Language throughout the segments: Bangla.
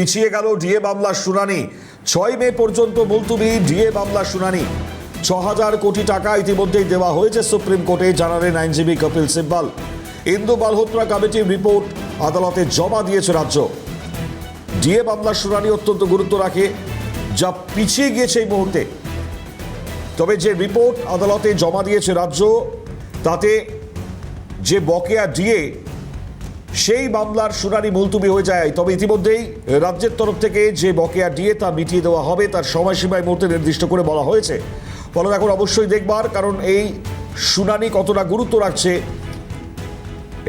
পিছিয়ে গেল ডিএ মামলার শুনানি। 6 মে পর্যন্ত মুলতুবি ডিএ মামলার শুনানি। 6000 কোটি টাকা ইতিমধ্যেই দেওয়া হয়েছে সুপ্রিম কোর্টে, জানালেন আইনজীবী কপিল সিব্বল। ইন্দু মালহোত্রা কমিটির রিপোর্ট আদালতে জমা দিয়েছে রাজ্য। ডিএ মামলার শুনানি অত্যন্ত গুরুত্ব রাখে, যা পিছিয়ে গিয়েছে এই মুহূর্তে। তবে যে রিপোর্ট আদালতে জমা দিয়েছে রাজ্য, তাতে যে বকেয়া ডিএ, সেই মামলার শুনানি মুলতুবি হয়ে যায়। তবে ইতিমধ্যেই রাজ্যের তরফ থেকে যে বকেয়া ডিএ তা মিটিয়ে দেওয়া হবে, তার সময়সীমা এই মুহূর্তে নির্দিষ্ট করে বলা হয়েছে। ফলে এখন অবশ্যই দেখবার, কারণ এই শুনানি কতটা গুরুত্ব রাখছে,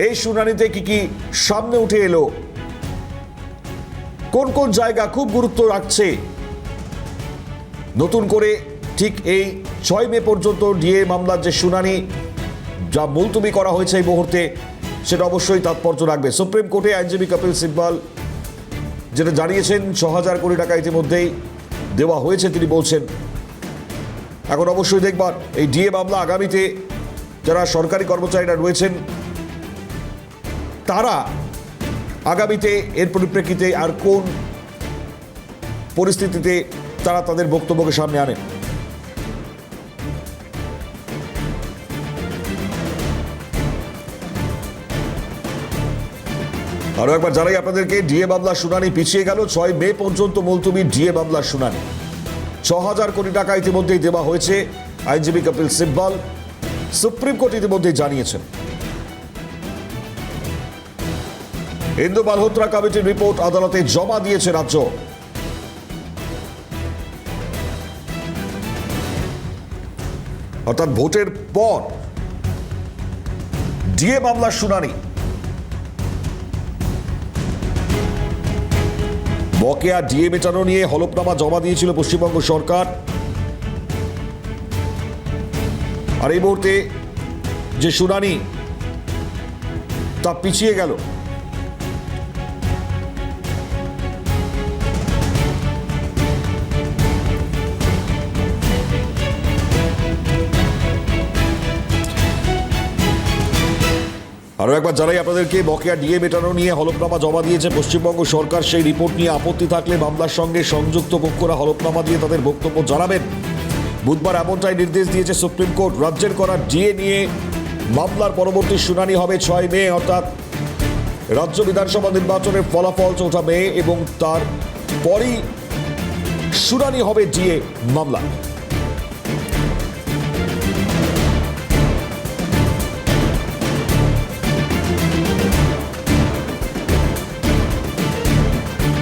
এই শুনানিতে কি কি সামনে উঠে এলো, কোন কোন জায়গা খুব গুরুত্ব রাখছে। নতুন করে ঠিক এই 6 মে পর্যন্ত ডিএ মামলার যে শুনানি যা মুলতুবি করা হয়েছে এই মুহূর্তে, সেটা অবশ্যই তাৎপর্য রাখবে। সুপ্রিম কোর্টে আইনজীবী কপিল সিব্বল যেটা জানিয়েছেন, 6000 কোটি টাকা ইতিমধ্যেই দেওয়া হয়েছে তিনি বলছেন। এখন অবশ্যই দেখবার এই ডিএ মামলা আগামীতে যারা সরকারি কর্মচারীরা রয়েছেন, তারা আগামীতে এর পরিপ্রেক্ষিতে আর কোন পরিস্থিতিতে তারা তাদের বক্তব্যকে সামনে আনেন। আরো একবার জানাই আপনাদেরকে, ডিএ মামলার শুনানি পিছিয়ে গেল। 6 মে পর্যন্ত মুলতুবি ডিএ মামলার শুনানি। 6000 কোটি টাকা ইতিমধ্যেই দেওয়া হয়েছে, আইনজীবী কপিল সিব্বল সুপ্রিম কোর্ট ইতিমধ্যেই জানিয়েছেন। ইন্দু মালহোত্রা কমিটির রিপোর্ট আদালতে জমা দিয়েছে রাজ্য। অর্থাৎ ভোটের পর ডিএ মামলার শুনানি। বকেয়া ডিএ মেটানো নিয়ে হলফনামা জমা দিয়েছিল পশ্চিমবঙ্গ সরকার, আর এই মুহূর্তে যে শুনানি তা পিছিয়ে গেল। আরও একবার জানাই আপনাদেরকে, বকেয়া ডিএ মেটানো নিয়ে হলফনামা জমা দিয়েছে পশ্চিমবঙ্গ সরকার। সেই রিপোর্ট নিয়ে আপত্তি থাকলে মামলার সঙ্গে সংযুক্ত পক্ষরা হলফনামা দিয়ে তাদের বক্তব্য জানাবেন। বুধবার এমনটাই নির্দেশ দিয়েছে সুপ্রিম কোর্ট। রাজ্যের করা ডিএ নিয়ে মামলার পরবর্তী শুনানি হবে 6 মে, অর্থাৎ রাজ্য বিধানসভা নির্বাচনের ফলাফল 4 মে, এবং তার পরই শুনানি হবে ডিএ মামলা।